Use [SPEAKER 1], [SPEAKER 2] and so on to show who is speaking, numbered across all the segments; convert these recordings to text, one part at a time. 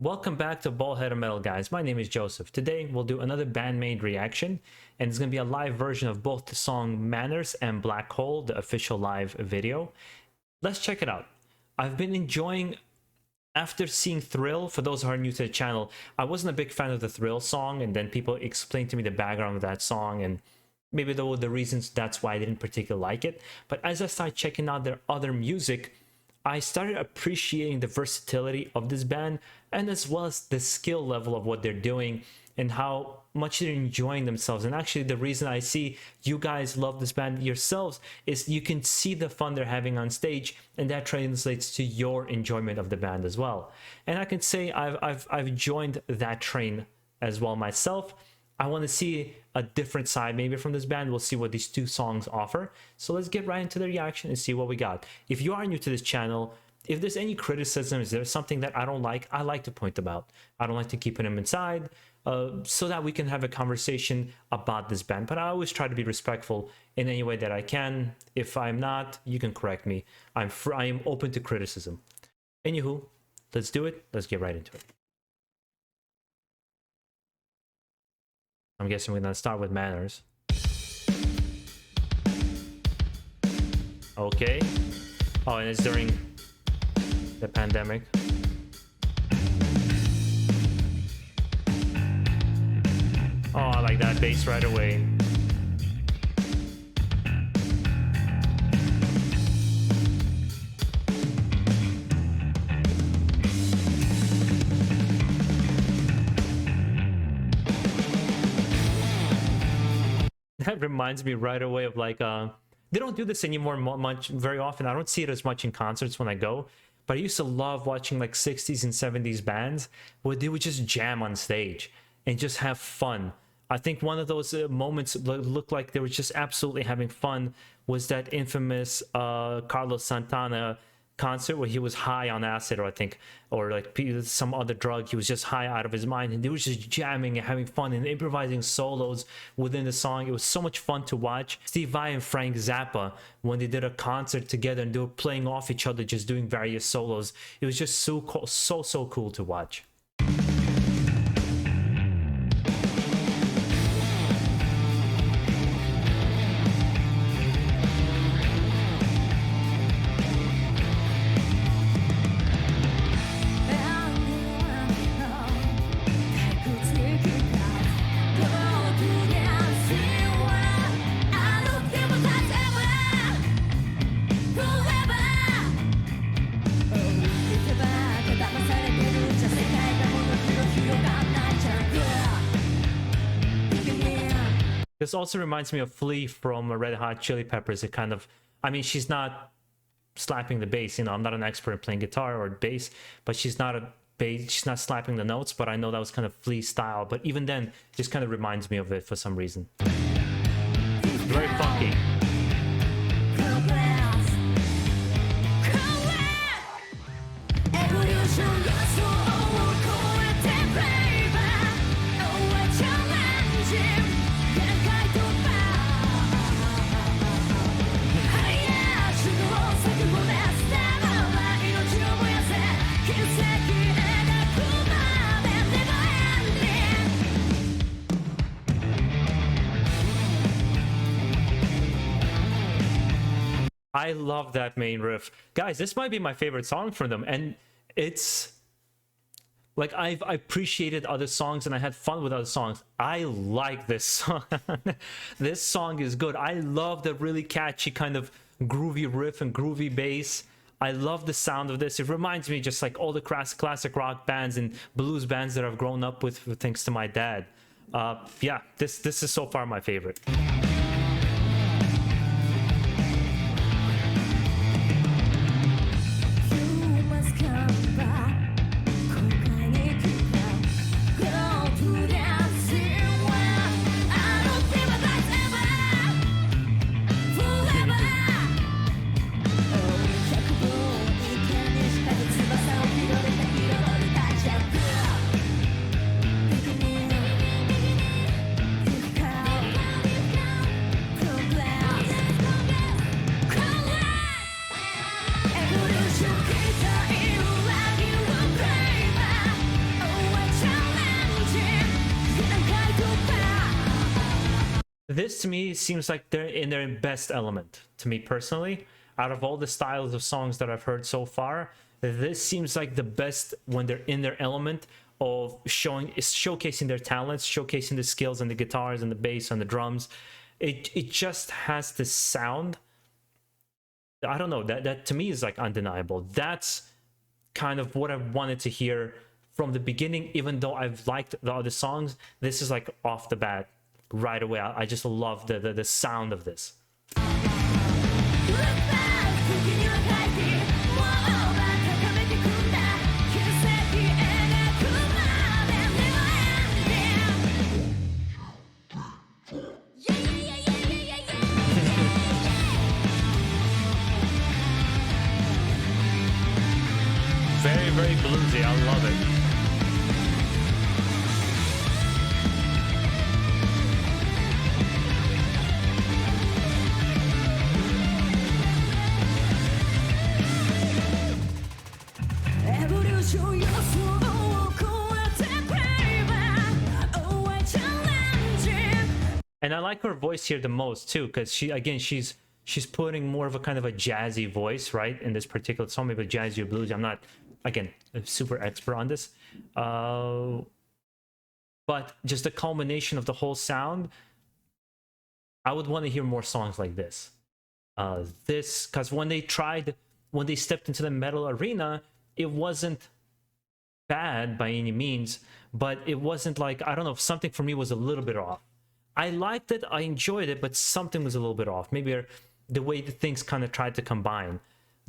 [SPEAKER 1] Welcome back to BaldHeaded Metal, guys. My name is Joseph. Today we'll do another BandMAID reaction, and it's going to be a live version of both the song Manners and Black Hole, the official live video. Let's check it out. I've been enjoying, after seeing Thrill, for those who are new to the channel, I wasn't a big fan of the Thrill song, and then people explained to me the background of that song, and maybe there were the reasons that's why I didn't particularly like it. But as I started checking out their other music, I started appreciating the versatility of this band, and as well as the skill level of what they're doing and how much they're enjoying themselves. And actually the reason I see you guys love this band yourselves is you can see the fun they're having on stage, and that translates to your enjoyment of the band as well. And I can say I've joined that train as well myself. I want to see a different side maybe from this band. We'll see what these two songs offer. So let's get right into the reaction and see what we got. If you are new to this channel, if there's any criticism, is there something that I don't like, I like to point them out. I don't like to keep them inside so that we can have a conversation about this band. But I always try to be respectful in any way that I can. If I'm not, you can correct me. I am open to criticism. Anywho, let's do it. Let's get right into it. I'm guessing we're gonna start with Manners. Okay. Oh, and it's during the pandemic. Oh, I like that bass right away. That reminds me right away of like they don't do this anymore very often. I don't see it as much in concerts when I go, but I used to love watching like 60s and 70s bands where they would just jam on stage and just have fun. I think one of those moments looked like they were just absolutely having fun was that infamous Carlos Santana concert where he was high on acid, or I think, or like some other drug. He was just high out of his mind, and they were just jamming and having fun and improvising solos within the song. It was so much fun to watch. Steve Vai and Frank Zappa, when they did a concert together and they were playing off each other, just doing various solos, it was just so cool, so cool to watch. This also reminds me of Flea from Red Hot Chili Peppers. It kind of, I mean, she's not slapping the bass, you know, I'm not an expert in playing guitar or bass, but she's not slapping the notes, but I know that was kind of Flea style. But even then, it just kind of reminds me of it for some reason. Very funky. I love that main riff. Guys, this might be my favorite song from them, and it's like I appreciated other songs and I had fun with other songs. I like this song. This song is good. I love the really catchy kind of groovy riff and groovy bass. I love the sound of this. It reminds me just like all the classic rock bands and blues bands that I've grown up with thanks to my dad. Yeah, this is so far my favorite. this to me seems like they're in their best element to me personally. Out of all the styles of songs that I've heard so far, this seems like the best when they're in their element of showcasing their talents, showcasing the skills and the guitars and the bass and the drums. It just has this sound. I don't know, that to me is like undeniable. That's kind of what I wanted to hear from the beginning. Even though I've liked the other songs, this is like off the bat right away. I just love the sound of this. Very, very bluesy. I love it. And I like her voice here the most too, because she's putting more of a kind of a jazzy voice, right, in this particular song, maybe jazzy or bluesy. I'm not, again, a super expert on this, but just the culmination of the whole sound, I would want to hear more songs like this. Because when they stepped into the metal arena, it wasn't bad by any means, but it wasn't like, I don't know, something for me was a little bit off. I liked it, I enjoyed it, but something was a little bit off. Maybe the way the things kind of tried to combine.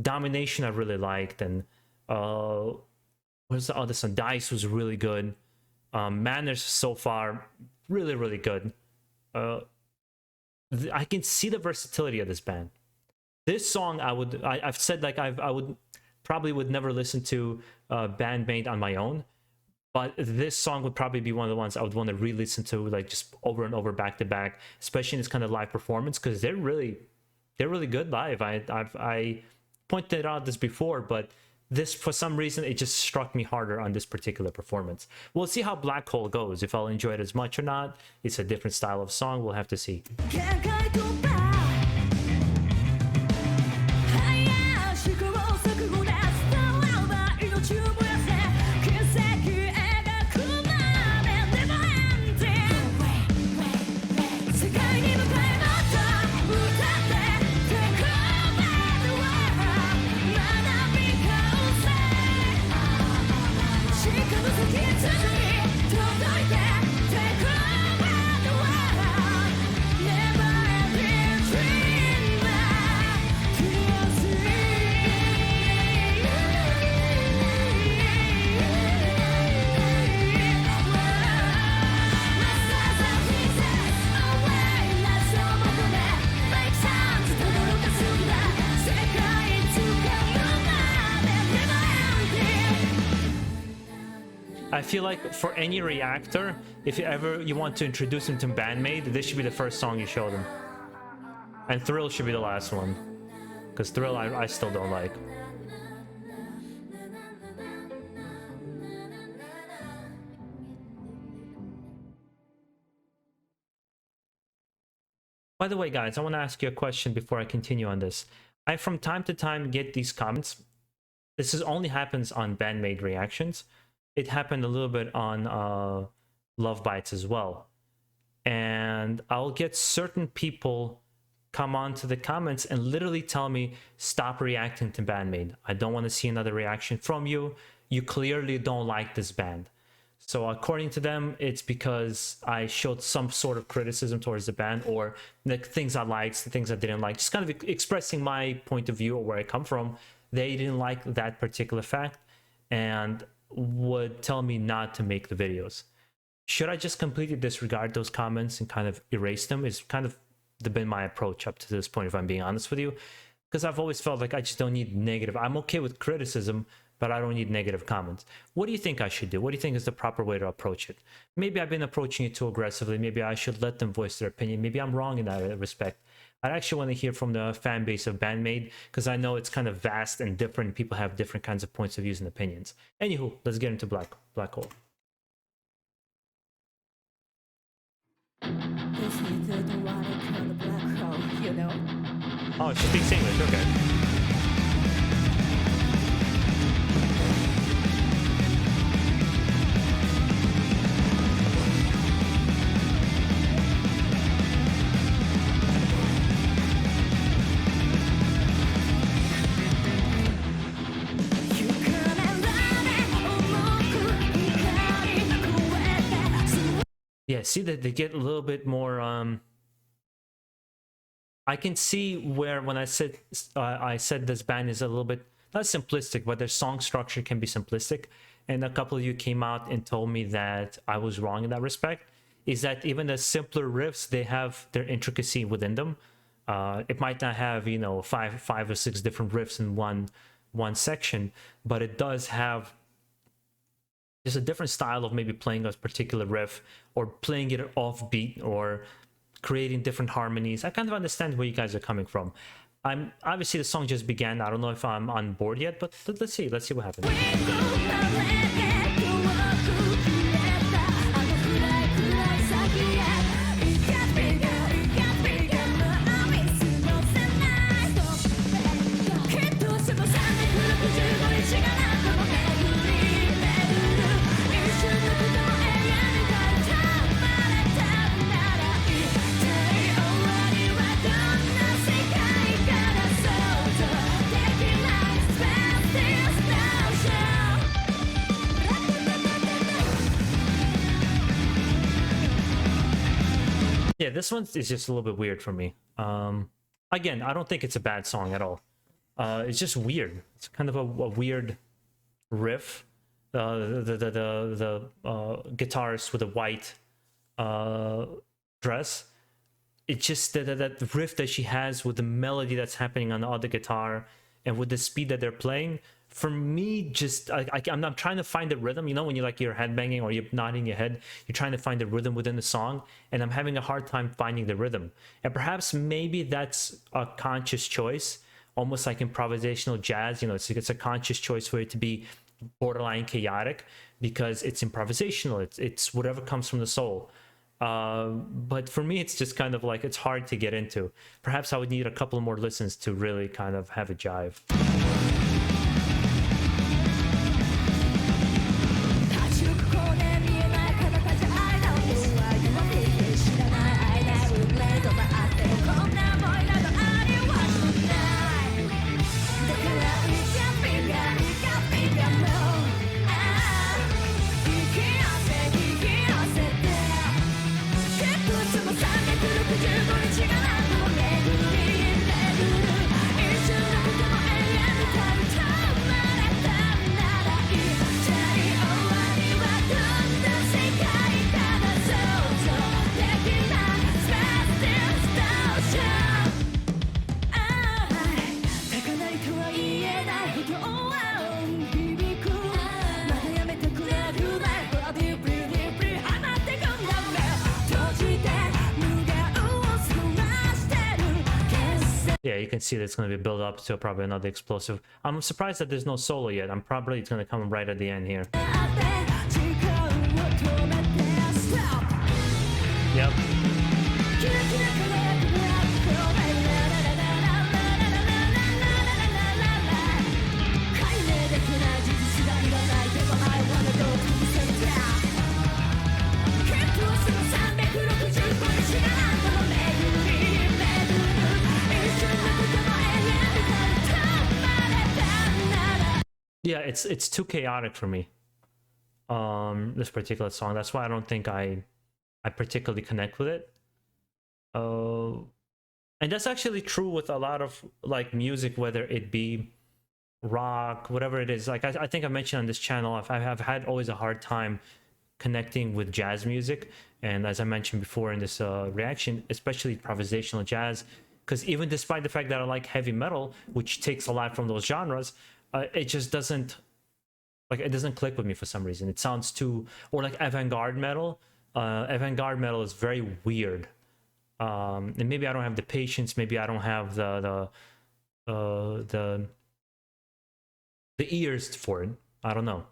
[SPEAKER 1] Domination I really liked, and what's the other song? Dice was really good. Manners so far, really, really good. I can see the versatility of this band. This song I've said like I would probably never listen to BandMaid on my own, but this song would probably be one of the ones I would want to re-listen to, like just over and over, back to back, especially in this kind of live performance, because they're really good live. I pointed out this before, but this, for some reason, it just struck me harder on this particular performance. We'll see how Black Hole goes, if I'll enjoy it as much or not. It's a different style of song, we'll have to see. I feel like for any reactor, if you want to introduce him to BandMaid, this should be the first song you show them. And Thrill should be the last one. Because Thrill I still don't like. By the way, guys, I want to ask you a question before I continue on this. I from time to time get these comments. This only happens on BandMaid reactions. It happened a little bit on Love Bites as well. And I'll get certain people come on to the comments and literally tell me, stop reacting to BandMaid. I don't want to see another reaction from you. You clearly don't like this band. So according to them, it's because I showed some sort of criticism towards the band, or the things I liked, the things I didn't like, just kind of expressing my point of view or where I come from. They didn't like that particular fact and would tell me not to make the videos. Should I just completely disregard those comments and kind of erase them? Is kind of been my approach up to this point, if I'm being honest with you, because I've always felt like I just don't need negative. I'm okay with criticism, but I don't need negative comments. What do you think I should do? What do you think is the proper way to approach it? Maybe I've been approaching it too aggressively. Maybe I should let them voice their opinion. Maybe I'm wrong in that respect. I actually want to hear from the fan base of BandMaid, because I know it's kind of vast and different. People have different kinds of points of views and opinions. Anywho, let's get into Black Hole.
[SPEAKER 2] This is the one I call the black hole, you know?
[SPEAKER 1] Oh, she speaks English. Okay. Yeah, see that they get a little bit more I can see where when I said this band is a little bit not simplistic, but their song structure can be simplistic. And a couple of you came out and told me that I was wrong in that respect. Is that even the simpler riffs, they have their intricacy within them. It might not have, you know, five or six different riffs in one section, but it does have just a different style of maybe playing a particular riff or playing it offbeat or creating different harmonies. I kind of understand where you guys are coming from. I'm obviously the song just began. I don't know if I'm on board yet, but let's see what happens. Yeah, this one is just a little bit weird for me. Again, I don't think it's a bad song at all. It's just weird. It's kind of a weird riff. The guitarist with a white dress. It's just that riff that she has with the melody that's happening on the other guitar and with the speed that they're playing. For me, just I'm trying to find the rhythm. You know, when you like you're headbanging or you're nodding your head, you're trying to find the rhythm within the song, and I'm having a hard time finding the rhythm. And perhaps maybe that's a conscious choice, almost like improvisational jazz. You know, it's a conscious choice for it to be borderline chaotic because it's improvisational. It's whatever comes from the soul. But for me, it's just kind of like it's hard to get into. Perhaps I would need a couple more listens to really kind of have a jive. Yeah, you can see that it's going to be built up to probably another explosive. I'm surprised that there's no solo yet. I'm probably it's going to come right at the end here. Yep. Yeah, it's too chaotic for me. This particular song. That's why I don't think I particularly connect with it. And that's actually true with a lot of like music, whether it be rock, whatever it is. Like I think I mentioned on this channel, I've had always a hard time connecting with jazz music, and as I mentioned before in this reaction, especially improvisational jazz, because even despite the fact that I like heavy metal, which takes a lot from those genres, it just doesn't click with me for some reason. It sounds too, or like avant-garde metal. Avant-garde metal is very weird, and maybe I don't have the patience. Maybe I don't have the ears for it. I don't know.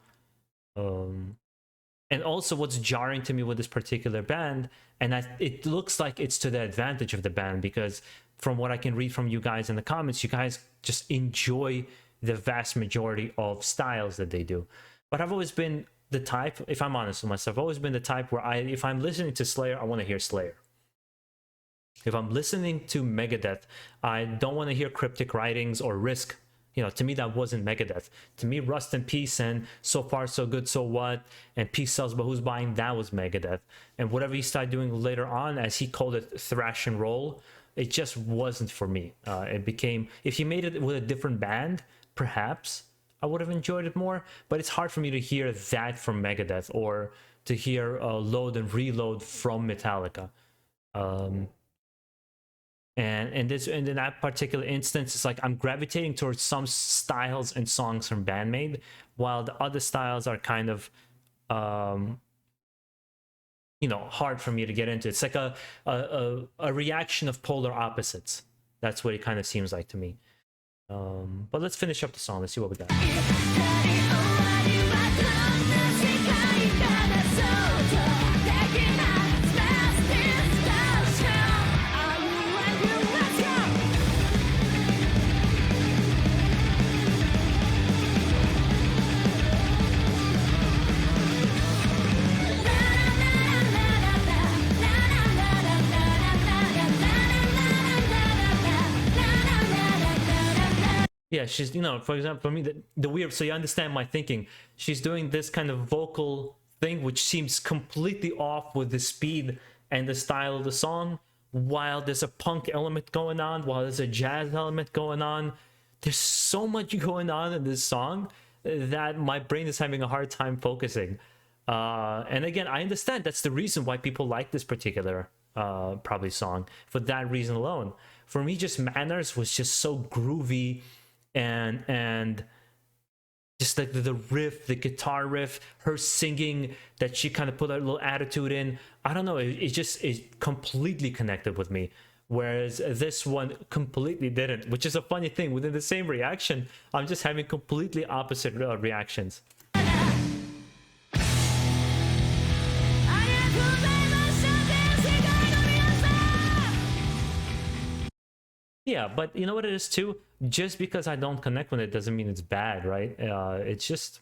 [SPEAKER 1] And also what's jarring to me with this particular band, and it looks like it's to the advantage of the band, because from what I can read from you guys in the comments, you guys just enjoy the vast majority of styles that they do. But I've always been the type, if I'm honest with myself, I've always been the type where if I'm listening to Slayer, I want to hear Slayer. If I'm listening to Megadeth, I don't want to hear Cryptic Writings or Risk. You know, to me, that wasn't Megadeth. To me, Rust in Peace and So Far So Good So What and Peace Sells But Who's Buying, that was Megadeth. And whatever he started doing later on, as he called it, thrash and roll, it just wasn't for me. It became, if he made it with a different band, perhaps I would have enjoyed it more. But it's hard for me to hear that from Megadeth, or to hear Load and Reload from Metallica. And in that particular instance, it's like I'm gravitating towards some styles and songs from BandMaid, while the other styles are kind of you know, hard for me to get into. It's like a reaction of polar opposites. That's what it kind of seems like to me. But let's finish up the song. Let's see what we got. Yeah, she's, you know, for example, for me, the weird, so you understand my thinking. She's doing this kind of vocal thing, which seems completely off with the speed and the style of the song, while there's a punk element going on, while there's a jazz element going on. There's so much going on in this song that my brain is having a hard time focusing. And again, I understand that's the reason why people like this particular probably song, for that reason alone. For me, just Manners was just so groovy, and just like the riff, the guitar riff, her singing, that she kind of put a little attitude in. I don't know, it completely connected with me, whereas this one completely didn't, which is a funny thing. Within the same reaction, I'm just having completely opposite reactions. Yeah, but you know what it is too? Just because I don't connect with it doesn't mean it's bad, right? It's just,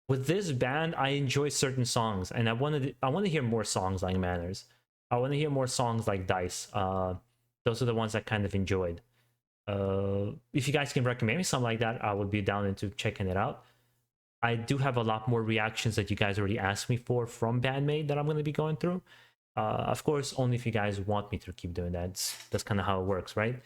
[SPEAKER 1] with this band, I enjoy certain songs, and I want to hear more songs like Manners. I want to hear more songs like Dice. Those are the ones I kind of enjoyed. If you guys can recommend me something like that, I would be down into checking it out. I do have a lot more reactions that you guys already asked me for from BandMaid that I'm going to be going through. Of course, only if you guys want me to keep doing that. That's kind of how it works, right?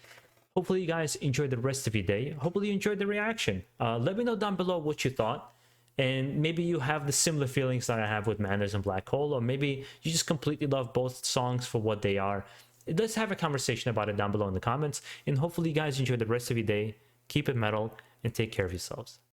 [SPEAKER 1] Hopefully you guys enjoyed the rest of your day. Hopefully you enjoyed the reaction. Let me know down below what you thought. And maybe you have the similar feelings that I have with Manners and Black Hole, or maybe you just completely love both songs for what they are. Let's have a conversation about it down below in the comments. And hopefully you guys enjoy the rest of your day. Keep it metal and take care of yourselves.